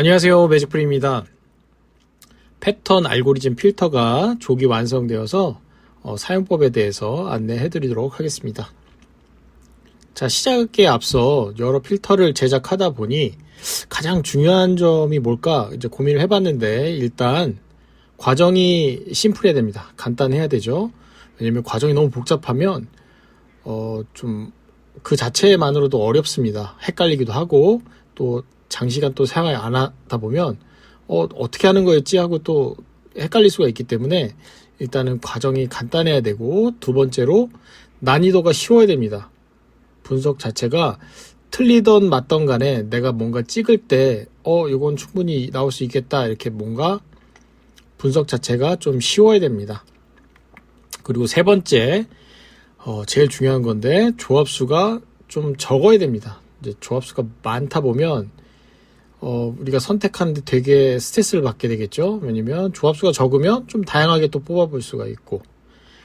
안녕하세요, 매직프리입니다. 패턴 알고리즘 필터가 조기 완성되어서 사용법에 대해서 안내해 드리도록 하겠습니다. 자, 시작에 앞서 여러 필터를 제작하다 보니 가장 중요한 점이 뭘까 이제 고민을 해봤는데, 일단 과정이 심플해야 됩니다. 간단해야 되죠. 왜냐면 과정이 너무 복잡하면 좀 그 자체만으로도 어렵습니다. 헷갈리기도 하고, 또 장시간 또 사용을 안 하다 보면 어떻게 하는 거였지 하고 또 헷갈릴 수가 있기 때문에 일단은 과정이 간단해야 되고, 두 번째로 난이도가 쉬워야 됩니다. 분석 자체가 틀리던 맞던 간에 내가 뭔가 찍을 때 이건 충분히 나올 수 있겠다, 이렇게 뭔가 분석 자체가 좀 쉬워야 됩니다. 그리고 세 번째, 제일 중요한 건데, 조합수가 좀 적어야 됩니다. 이제 조합수가 많다 보면 우리가 선택하는데 되게 스트레스를 받게 되겠죠. 왜냐면 조합수가 적으면 좀 다양하게 또 뽑아볼 수가 있고.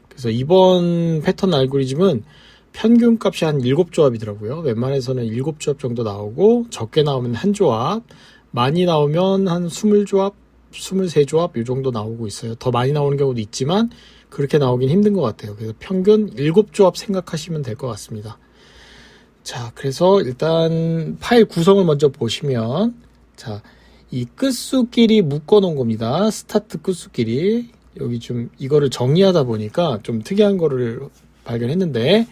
그래서 이번 패턴 알고리즘은 평균 값이 한 7조합이더라고요. 웬만해서는 7조합 정도 나오고, 적게 나오면 한 조합, 많이 나오면 한 20조합, 23조합 이 정도 나오고 있어요. 더 많이 나오는 경우도 있지만 그렇게 나오긴 힘든 것 같아요. 그래서 평균 7조합 생각하시면 될 것 같습니다. 자, 그래서 일단 파일 구성을 먼저 보시면, 자, 이 끝수끼리 묶어 놓은 겁니다. 스타트 끝수끼리. 여기 좀 이거를 정리하다 보니까 좀 특이한 거를 발견했는데,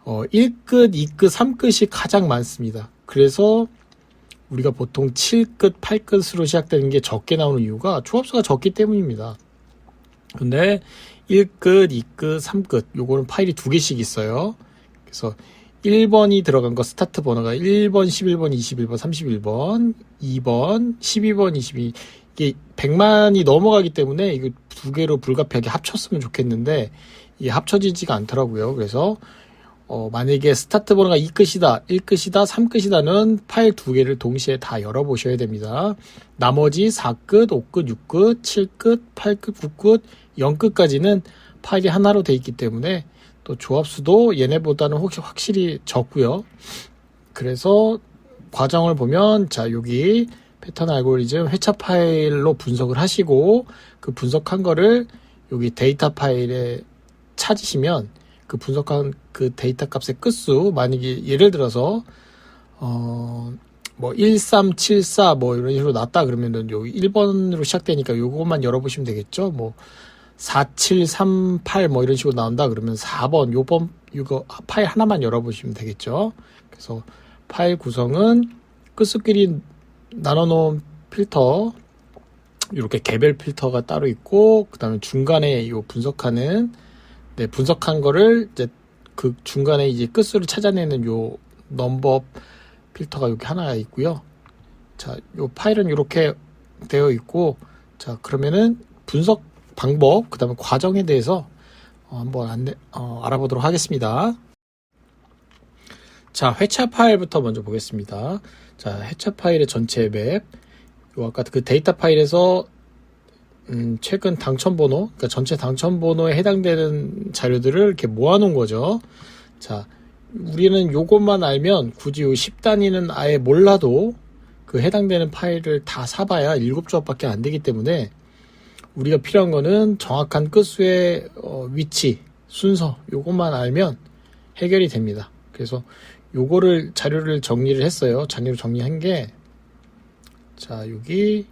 1끝, 2끝, 3끝이 가장 많습니다. 그래서 우리가 보통 7끝, 8끝으로 시작되는 게 적게 나오는 이유가 조합수가 적기 때문입니다. 근데 1끝, 2끝, 3끝 요거는 파일이 2개씩 있어요. 그래서 1번이 들어간 거 스타트 번호가 1번, 11번, 21번, 31번, 2번, 12번, 22. 이게 100만이 넘어가기 때문에 이거 2개로 불가피하게 합쳤으면 좋겠는데 이게 합쳐지지가 않더라고요. 그래서 만약에 스타트 번호가 2끝이다, 1끝이다, 3끝이다는 파일 2개를 동시에 다 열어보셔야 됩니다. 나머지 4끝, 5끝, 6끝, 7끝, 8끝, 9끝, 0끝까지는 파일이 하나로 돼 있기 때문에 또 조합수도 얘네보다는 혹시 확실히 적고요. 그래서 과정을 보면, 자, 여기 패턴 알고리즘 회차 파일로 분석을 하시고, 그 분석한 거를 여기 데이터 파일에 찾으시면 그 분석한 그 데이터 값의 끝수, 만약에 예를 들어서 뭐 1374 뭐 이런 식으로 났다 그러면은 여기 1번으로 시작되니까 요것만 열어보시면 되겠죠. 뭐 4738 뭐 이런 식으로 나온다 그러면 4번 요번 이거 파일 하나만 열어보시면 되겠죠. 그래서 파일 구성은 끝수끼리 나눠놓은 필터, 이렇게 개별 필터가 따로 있고, 그 다음에 중간에 요 분석하는, 네, 분석한 거를 이제 그 중간에 이제 끝수를 찾아내는 요 넘버 필터가 여기 하나 있고요. 자, 요 파일은 이렇게 되어 있고, 자, 그러면은 분석 방법, 그 다음에 과정에 대해서 한번 알아보도록 하겠습니다. 자, 회차 파일부터 먼저 보겠습니다. 자, 회차 파일의 전체 맵, 요 아까 그 데이터 파일에서 최근 당첨번호, 그러니까 전체 당첨번호에 해당되는 자료들을 이렇게 모아놓은 거죠. 자, 우리는 요것만 알면 굳이 요 10단위는 아예 몰라도 그 해당되는 파일을 다 사봐야 7조합밖에 안 되기 때문에 우리가 필요한 거는 정확한 끝수의 위치, 순서, 요것만 알면 해결이 됩니다. 그래서 요거를 자료를 정리를 했어요. 자료를 정리한 게, 자, 여기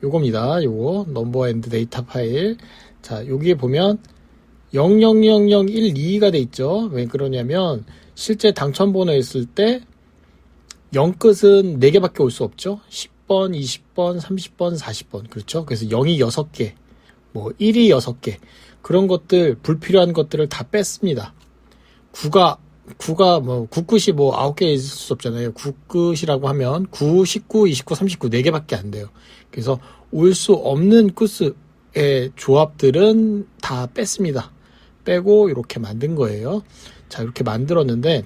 요겁니다. 요거 넘버 앤드 데이터 파일. 자, 여기에 보면 000012가 돼 있죠. 왜 그러냐면 실제 당첨번호에 있을 때 0끝은 4개밖에 올 수 없죠. 10번, 20번, 30번, 40번. 그렇죠. 그래서 0이 6개, 뭐 1이 6개. 그런 것들, 불필요한 것들을 다 뺐습니다. 9가 뭐 9끝이 뭐 9개 있을 수 없잖아요. 9끝이라고 하면 9, 19, 29, 39 4개밖에 안 돼요. 그래서 올 수 없는 끝수의 조합들은 다 뺐습니다. 빼고 이렇게 만든 거예요. 자, 이렇게 만들었는데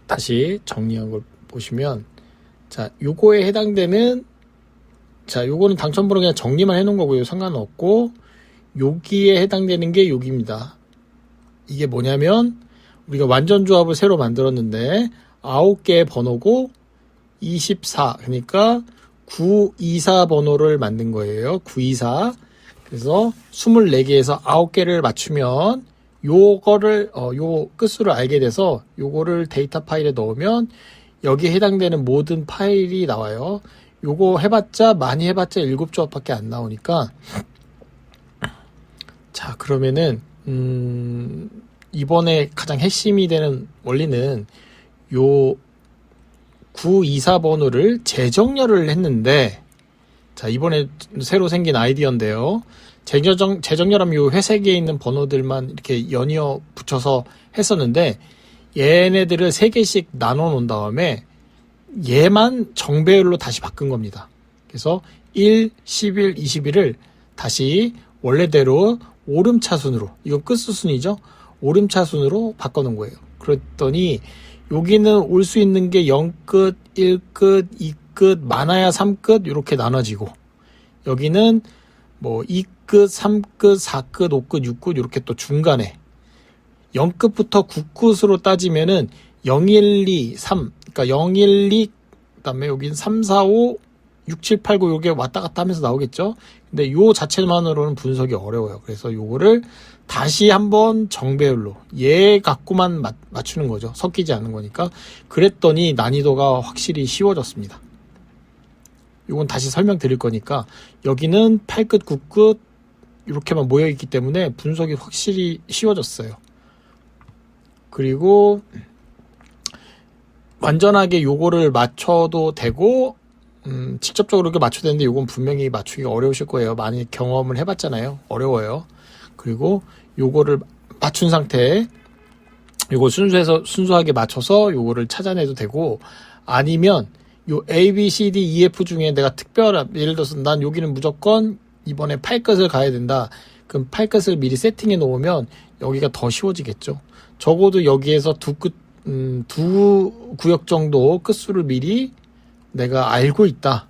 다시 정리한 걸 보시면, 자, 요거에 해당되는, 자, 요거는 당첨번호 그냥 정리만 해놓은 거고요. 상관없고, 여기에 해당되는 게 여기입니다. 이게 뭐냐면 우리가 완전 조합을 새로 만들었는데 9개의 번호고 24, 그러니까 924 번호를 만든 거예요. 924. 그래서 24개에서 9개를 맞추면 요거를 요 끝수를 알게 돼서 요거를 데이터 파일에 넣으면 여기에 해당되는 모든 파일이 나와요. 요거 해봤자 많이 해봤자 7조합밖에 안 나오니까 자 그러면은 이번에 가장 핵심이 되는 원리는 요 924번호를 재정렬을 했는데 자 이번에 새로 생긴 아이디어인데요. 재정렬하면 요 회색에 있는 번호들만 이렇게 연이어 붙여서 했었는데 얘네들을 3개씩 나눠 놓은 다음에 얘만 정배열로 다시 바꾼 겁니다. 그래서 1, 11, 21을 다시 원래대로 오름차순으로, 이건 끝수순이죠. 오름차순으로 바꿔놓은 거예요. 그랬더니 여기는 올 수 있는 게 0끝, 1끝, 2끝, 많아야 3끝 이렇게 나눠지고 여기는 뭐 2끝, 3끝, 4끝, 5끝, 6끝 이렇게 또 중간에 0끝부터 9끝으로 따지면은 0, 1, 2, 3 그러니까 0, 1, 2 그다음에 여기는 3, 4, 5, 6, 7, 8, 9 요게 왔다 갔다 하면서 나오겠죠. 근데 요 자체만으로는 분석이 어려워요. 그래서 요거를 다시 한번 정배열로 얘 갖고만 맞추는 거죠. 섞이지 않는 거니까. 그랬더니 난이도가 확실히 쉬워졌습니다. 요건 다시 설명드릴 거니까 여기는 8끝, 9끝 이렇게만 모여있기 때문에 분석이 확실히 쉬워졌어요. 그리고 완전하게 요거를 맞춰도 되고 직접적으로 이렇게 맞춰도 되는데 요건 분명히 맞추기가 어려우실 거예요. 많이 경험을 해봤잖아요. 어려워요. 그리고 요거를 맞춘 상태에 요거 순수하게 맞춰서 요거를 찾아내도 되고 아니면 요 A, B, C, D, E, F 중에 내가 특별한 예를 들어서 난 여기는 무조건 이번에 8끝을 가야 된다. 그럼 8끝을 미리 세팅해 놓으면 여기가 더 쉬워지겠죠. 적어도 여기에서 두 구역 정도 끝수를 미리 내가 알고 있다.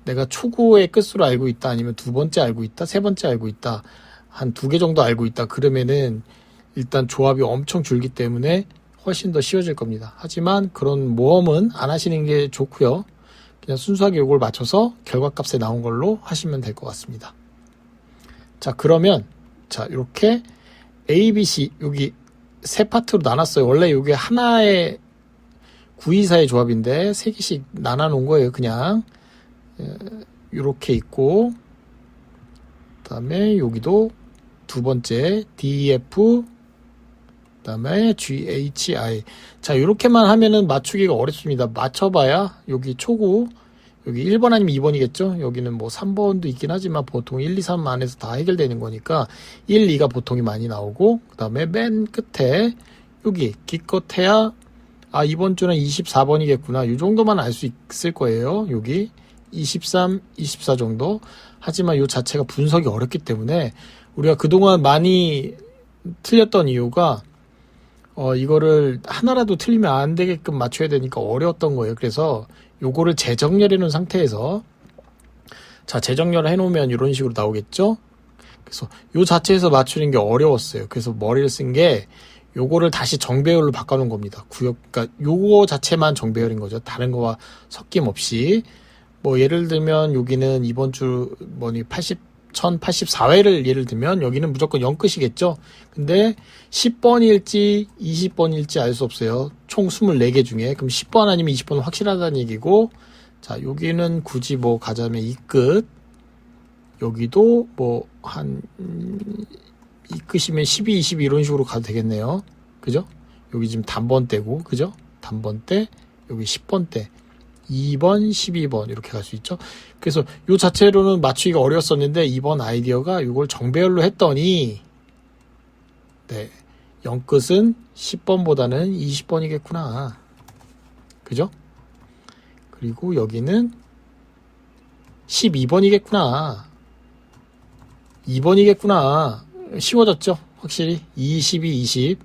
내가 초구의 끝수를 알고 있다. 아니면 두 번째 알고 있다. 세 번째 알고 있다. 한 2개 정도 알고 있다. 그러면은 일단 조합이 엄청 줄기 때문에 훨씬 더 쉬워질 겁니다. 하지만 그런 모험은 안 하시는 게 좋고요. 그냥 순수하게 이걸 맞춰서 결과값에 나온 걸로 하시면 될 것 같습니다. 자 그러면 자 이렇게 A, B, C 여기 세 파트로 나눴어요. 원래 이게 하나의 924의 조합인데 3개씩 나눠 놓은 거예요. 그냥 이렇게 있고 그 다음에 여기도 두 번째 DF 그 다음에 GHI 자 이렇게만 하면은 맞추기가 어렵습니다. 맞춰봐야 여기 초구 여기 1번 아니면 2번이겠죠. 여기는 뭐 3번도 있긴 하지만 보통 1, 2, 3 안에서 다 해결되는 거니까 1, 2가 보통이 많이 나오고 그 다음에 맨 끝에 여기 기껏해야 이번 주는 24번이겠구나. 이 정도만 알 수 있을 거예요. 여기 23, 24 정도. 하지만 이 자체가 분석이 어렵기 때문에 우리가 그동안 많이 틀렸던 이유가 이거를 하나라도 틀리면 안 되게끔 맞춰야 되니까 어려웠던 거예요. 그래서 요거를 재정렬해 놓은 상태에서 자 재정렬을 해 놓으면 이런 식으로 나오겠죠. 그래서 요 자체에서 맞추는 게 어려웠어요. 그래서 머리를 쓴 게 요거를 다시 정배열로 바꿔놓은 겁니다. 그러니까 요거 자체만 정배열인 거죠. 다른 거와 섞임 없이. 뭐 예를 들면 여기는 이번 주 1084회를 예를 들면 여기는 무조건 0끝이겠죠. 근데 10번일지 20번일지 알 수 없어요. 총 24개 중에. 그럼 10번 아니면 20번은 확실하다는 얘기고 자 여기는 굳이 뭐 가자면 2끝 여기도 뭐 한 2끝이면 12, 22 이런 식으로 가도 되겠네요. 그죠? 여기 지금 단번대고 그죠? 단번대 여기 10번대 2번, 12번 이렇게 갈 수 있죠. 그래서 요 자체로는 맞추기가 어려웠었는데 이번 아이디어가 이걸 정배열로 했더니 네 0끝은 10번보다는 20번이겠구나. 그죠? 그리고 여기는 12번이겠구나. 2번이겠구나. 쉬워졌죠? 확실히 22, 20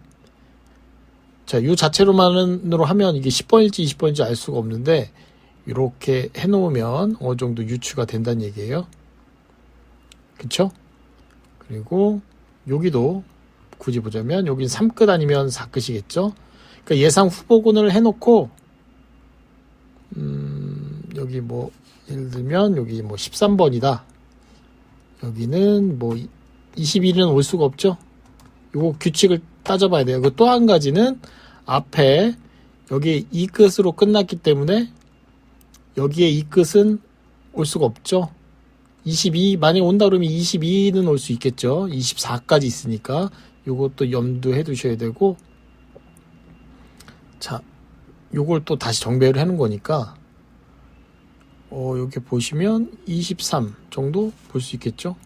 자, 요 자체로만으로 하면 이게 10번일지 20번일지 알 수가 없는데 이렇게 해놓으면 어느 정도 유추가 된다는 얘기예요. 그쵸? 그리고 여기도 굳이 보자면 여기는 3끝 아니면 4끝이겠죠? 그러니까 예상 후보군을 해놓고 여기 뭐 예를 들면 여기 뭐 13번이다. 여기는 뭐 21은 올 수가 없죠. 요거 규칙을 따져봐야 돼요. 그 또 한 가지는 앞에 여기 이 끝으로 끝났기 때문에 여기에 이 끝은 올 수가 없죠. 22 만약에 온다 그러면 22는 올 수 있겠죠. 24까지 있으니까 요것도 염두해 두셔야 되고, 자 요걸 또 다시 정배를 하는 거니까 여기 보시면 23 정도 볼 수 있겠죠.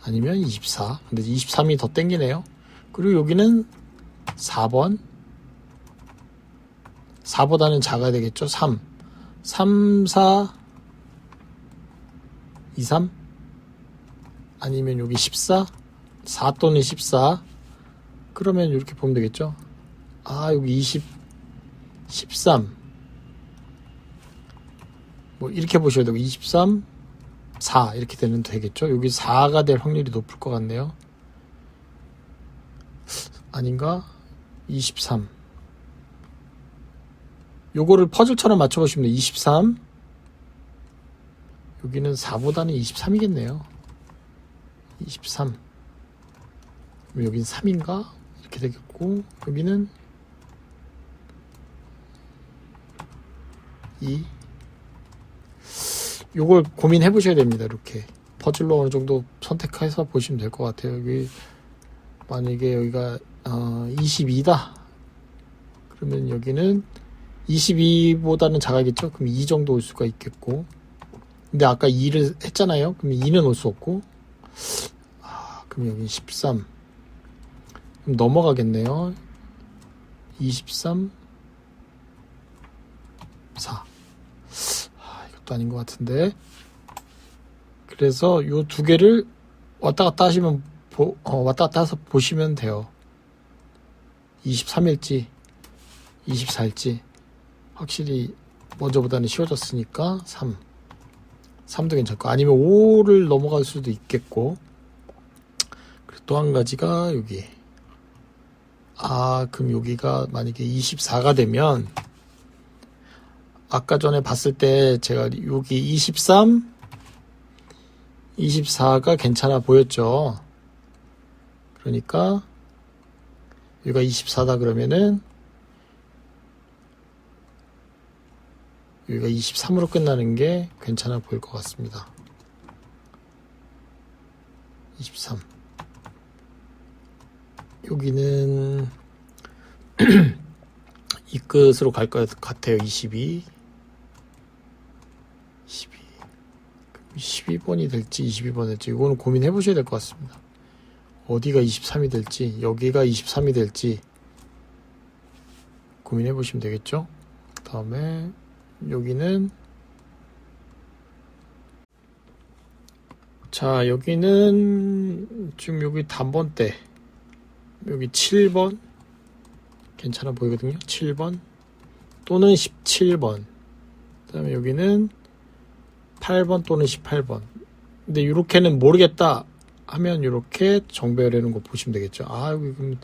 아니면 24. 근데 23이 더 땡기네요. 그리고 여기는 4번. 4보다는 작아야 되겠죠. 3. 3, 4, 2, 3. 아니면 여기 14. 4 또는 14. 그러면 이렇게 보면 되겠죠. 아, 여기 20, 13. 뭐 이렇게 보셔야 되고 23, 4 이렇게 되면 되겠죠. 여기 4가 될 확률이 높을 것 같네요. 아닌가? 23. 요거를 퍼즐처럼 맞춰보시면 돼요. 23. 여기는 4보다는 23이겠네요. 23. 그럼 여기는 3인가? 이렇게 되겠고, 여기는 2. 요걸 고민해 보셔야 됩니다. 이렇게 퍼즐로 어느 정도 선택해서 보시면 될 것 같아요. 여기 만약에 여기가 22다 그러면 여기는 22보다는 작아야겠죠. 그럼 2 정도 올 수가 있겠고, 근데 아까 2를 했잖아요. 그럼 2는 올 수 없고, 그럼 여기 13. 그럼 넘어가겠네요. 23, 4. 이것도 아닌 것 같은데. 그래서 요 두 개를 왔다 갔다 하시면 왔다 갔다 해서 보시면 돼요. 23일지 24일지 확실히 먼저보다는 쉬워졌으니까 3도 괜찮고, 아니면 5를 넘어갈 수도 있겠고. 그리고 또 한 가지가 여기, 그럼 여기가 만약에 24가 되면 아까 전에 봤을 때 제가 여기 23, 24가 괜찮아 보였죠. 그러니까 여기가 24다 그러면은 여기가 23으로 끝나는 게 괜찮아 보일 것 같습니다. 23. 여기는 이 끝으로 갈 것 같아요. 22. 12번이 될지 22번이 될지 이거는 고민해 보셔야 될 것 같습니다. 어디가 23이 될지, 여기가 23이 될지 고민해 보시면 되겠죠. 그 다음에 여기는, 자 여기는 지금 여기 단번대 여기 7번 괜찮아 보이거든요. 7번 또는 17번. 그 다음에 여기는 8번 또는 18번. 근데 이렇게는 모르겠다 하면 이렇게 정배열하는 거 보시면 되겠죠. 여기 그럼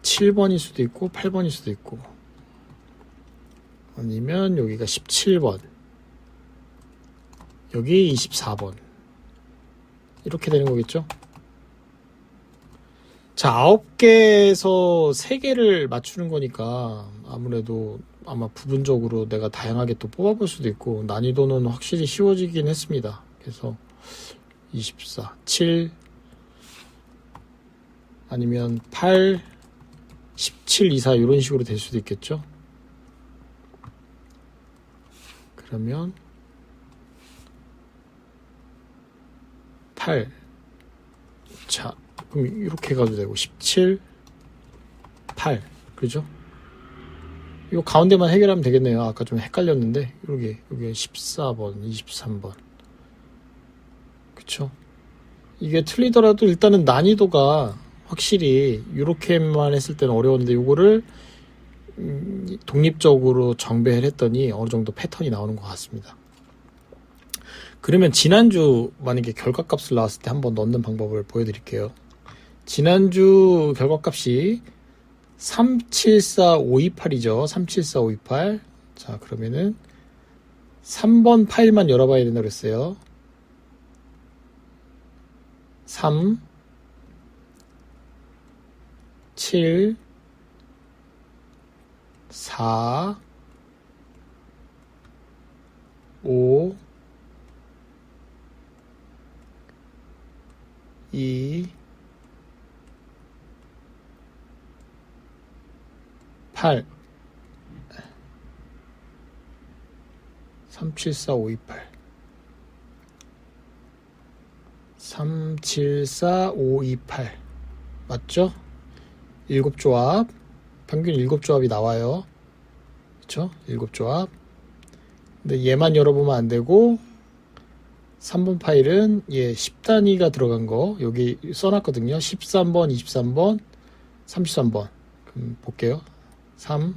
7번일 수도 있고 8번일 수도 있고, 아니면 여기가 17번, 여기 24번 이렇게 되는 거겠죠. 자, 9개에서 3개를 맞추는 거니까 아무래도 아마 부분적으로 내가 다양하게 또 뽑아볼 수도 있고, 난이도는 확실히 쉬워지긴 했습니다. 그래서 24, 7 아니면 8, 17, 24 이런 식으로 될 수도 있겠죠. 그러면 8, 자 그럼 이렇게 가도 되고 17, 8 그죠? 이 가운데만 해결하면 되겠네요. 아까 좀 헷갈렸는데 여기 14번, 23번 그쵸? 이게 틀리더라도 일단은 난이도가 확실히 이렇게만 했을 때는 어려웠는데, 이거를 독립적으로 정배를 했더니 어느 정도 패턴이 나오는 것 같습니다. 그러면 지난주 만약에 결과값을 나왔을 때 한번 넣는 방법을 보여드릴게요. 지난주 결과값이 374528이죠. 374528. 자, 그러면은 3번 파일만 열어봐야 된다고 그랬어요. 3, 7, 4, 5, 2, 8, 3, 7, 4, 5, 2, 8 3, 7, 4, 5, 2, 8 맞죠? 7조합 평균 7조합이 나와요. 그쵸? 7조합. 근데 얘만 열어보면 안 되고 3번 파일은 얘 10단위가 들어간 거 여기 써놨거든요. 13번, 23번, 33번. 그럼 볼게요. 3,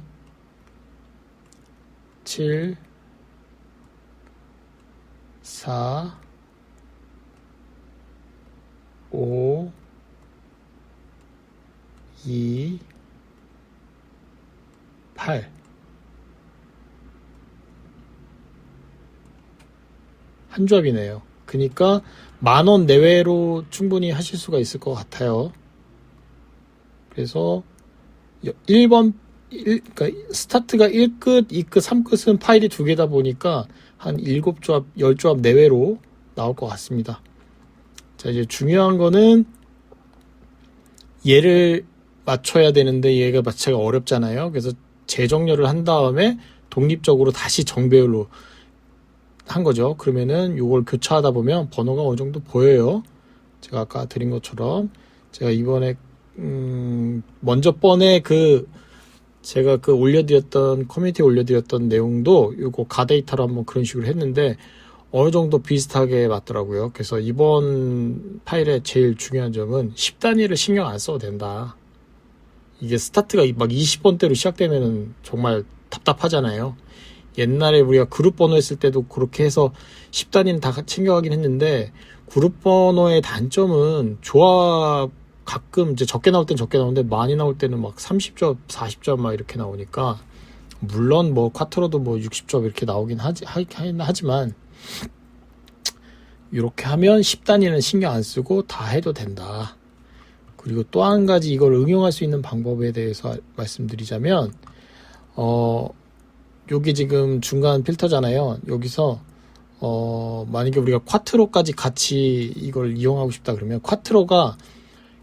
7, 4, 5, 2, 8 한 조합이네요. 그러니까 10,000원 내외로 충분히 하실 수가 있을 것 같아요. 그래서 1번 그러니까 스타트가 1끝, 2끝, 3끝은 파일이 2개다 보니까 한 7조합, 10조합 내외로 나올 것 같습니다. 자, 이제 중요한 거는 얘를 맞춰야 되는데 얘가 맞추기가 어렵잖아요. 그래서 재정렬을 한 다음에 독립적으로 다시 정배열로 한 거죠. 그러면은 요걸 교차하다 보면 번호가 어느 정도 보여요. 제가 아까 드린 것처럼 제가 이번에 먼저 번에 제가 올려드렸던 커뮤니티에 올려드렸던 내용도 요거 가데이터로 한번 그런 식으로 했는데 어느 정도 비슷하게 맞더라고요. 그래서 이번 파일의 제일 중요한 점은 10단위를 신경 안 써도 된다. 이게 스타트가 막 20번대로 시작되면은 정말 답답하잖아요. 옛날에 우리가 그룹 번호 했을 때도 그렇게 해서 10단위는 다 챙겨가긴 했는데 그룹 번호의 단점은 조합 가끔 이제 적게 나올 땐 적게 나오는데 많이 나올 때는 막 30조합, 40조합 막 이렇게 나오니까 물론 뭐 쿼트로도 뭐 60조합 이렇게 나오긴 하지만 이렇게 하면 10단위는 신경 안 쓰고 다 해도 된다. 그리고 또 한 가지 이걸 응용할 수 있는 방법에 대해서 말씀드리자면 여기 지금 중간 필터잖아요. 여기서 만약에 우리가 쿼트로까지 같이 이걸 이용하고 싶다 그러면 쿼트로가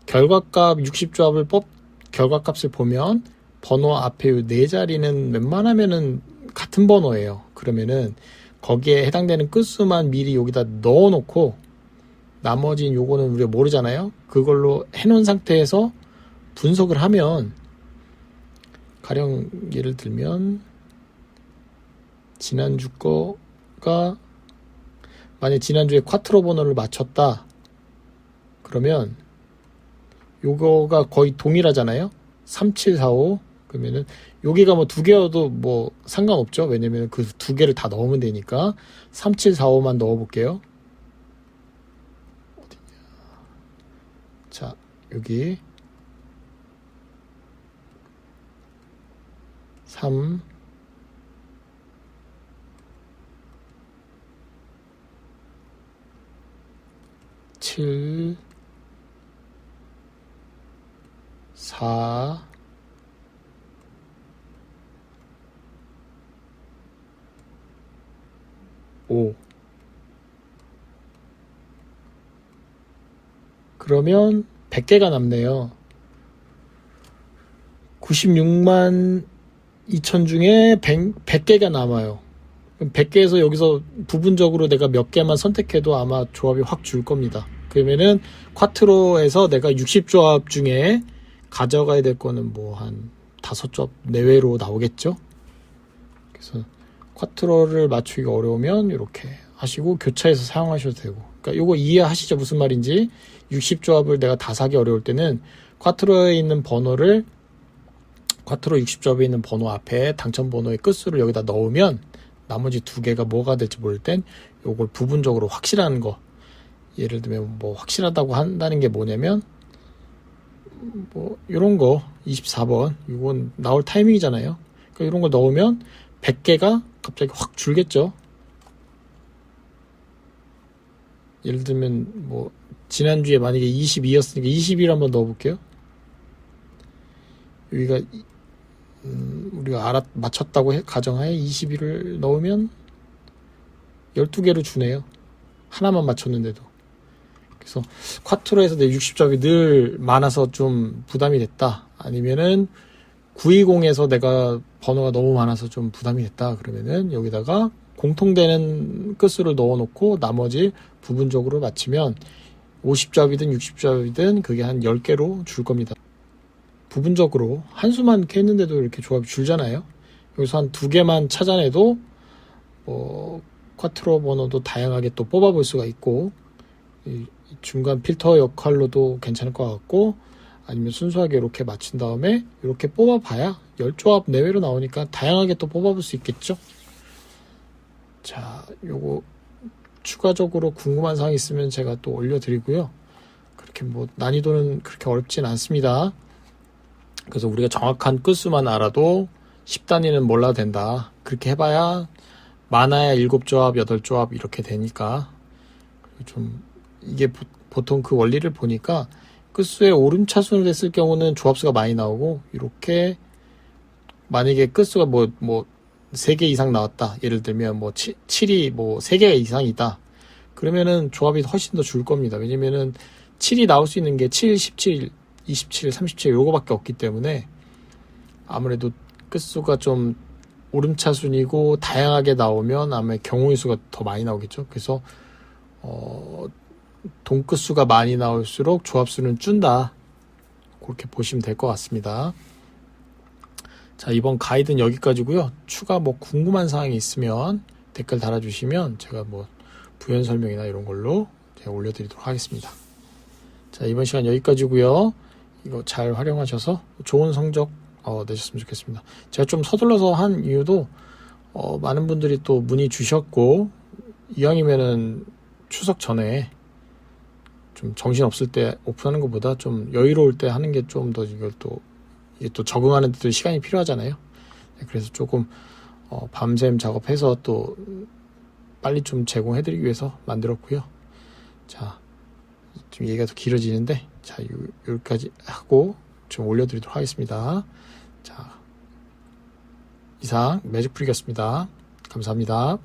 결과값 60조합을 결과값을 보면 번호 앞에 이 4자리는 웬만하면은 같은 번호예요. 그러면은 거기에 해당되는 끝수만 미리 여기다 넣어 놓고 나머지는 요거는 우리가 모르잖아요. 그걸로 해놓은 상태에서 분석을 하면 가령 예를 들면 지난주 거가 만약 지난주에 쿼트로 번호를 맞췄다 그러면 요거가 거의 동일하잖아요. 3745 그러면은 여기가 뭐 2개여도 뭐 상관없죠. 왜냐면 그 2개를 다 넣으면 되니까 3745만 넣어 볼게요. 자, 여기 3 7 4 5 그러면 100개가 남네요. 96만 2천 중에 100개가 남아요. 100개에서 여기서 부분적으로 내가 몇 개만 선택해도 아마 조합이 확 줄 겁니다. 그러면은 쿼트로에서 내가 60조합 중에 가져가야 될 거는 뭐 한 5조합 내외로 나오겠죠. 그래서 쿼트로를 맞추기가 어려우면 이렇게 하시고 교차해서 사용하셔도 되고. 그러니까 요거 이해하시죠? 무슨 말인지. 60조합을 내가 다 사기 어려울 때는 쿼트로에 있는 번호를 쿼트로 60조합에 있는 번호 앞에 당첨 번호의 끝수를 여기다 넣으면 나머지 2개가 뭐가 될지 모를 땐 요걸 부분적으로 확실한 거, 예를 들면 뭐 확실하다고 한다는 게 뭐냐면 뭐 요런 거 24번 이건 나올 타이밍이잖아요. 그러니까 이런 거 넣으면 100개가 갑자기 확 줄겠죠. 예를 들면 뭐 지난주에 만약에 22였으니까 21 한번 넣어볼게요. 여기가 우리가 맞췄다고 가정하에 21을 넣으면 12개로 주네요. 하나만 맞췄는데도. 그래서 콰트로에서 내 60접이 늘 많아서 좀 부담이 됐다. 아니면은 920에서 내가 번호가 너무 많아서 좀 부담이 됐다. 그러면은 여기다가 공통되는 끝수를 넣어놓고 나머지 부분적으로 맞추면 50접이든 60접이든 그게 한 10개로 줄 겁니다. 부분적으로 한 수만 이렇게 했는데도 이렇게 조합이 줄잖아요. 여기서 한 2개만 찾아내도 콰트로 번호도 다양하게 또 뽑아볼 수가 있고 이 중간 필터 역할로도 괜찮을 것 같고 아니면 순수하게 이렇게 맞춘 다음에 이렇게 뽑아봐야 10조합 내외로 나오니까 다양하게 또 뽑아볼 수 있겠죠. 자, 요거 추가적으로 궁금한 사항 있으면 제가 또 올려드리고요. 그렇게 뭐 난이도는 그렇게 어렵진 않습니다. 그래서 우리가 정확한 끝수만 알아도 10단위는 몰라도 된다. 그렇게 해봐야 많아야 7조합, 8조합 이렇게 되니까 좀 이게 보통 그 원리를 보니까 끝수의 오름차순으로 됐을 경우는 조합수가 많이 나오고 이렇게 만약에 끝수가 뭐 3개 이상 나왔다. 예를 들면 뭐 7이 뭐 3개 이상이다. 그러면은 조합이 훨씬 더 줄 겁니다. 왜냐면은 7이 나올 수 있는 게 7, 17, 27, 37 요거밖에 없기 때문에 아무래도 끝수가 좀 오름차순이고 다양하게 나오면 아마 경우의 수가 더 많이 나오겠죠. 그래서 동끝수가 많이 나올수록 조합수는 준다. 그렇게 보시면 될 것 같습니다. 자, 이번 가이드는 여기까지고요. 추가 뭐 궁금한 사항이 있으면 댓글 달아주시면 제가 뭐 부연 설명이나 이런 걸로 제가 올려드리도록 하겠습니다. 자, 이번 시간 여기까지고요. 이거 잘 활용하셔서 좋은 성적 내셨으면 좋겠습니다. 제가 좀 서둘러서 한 이유도 많은 분들이 또 문의 주셨고 이왕이면은 추석 전에 좀 정신 없을 때 오픈하는 것보다 좀 여유로울 때 하는 게 좀 더 이게 또 적응하는 데도 시간이 필요하잖아요. 그래서 조금 밤샘 작업해서 또 빨리 좀 제공해드리기 위해서 만들었고요. 자, 좀 얘기가 더 길어지는데 자, 여기까지 하고 좀 올려드리도록 하겠습니다. 자, 이상 매직프리였습니다. 감사합니다.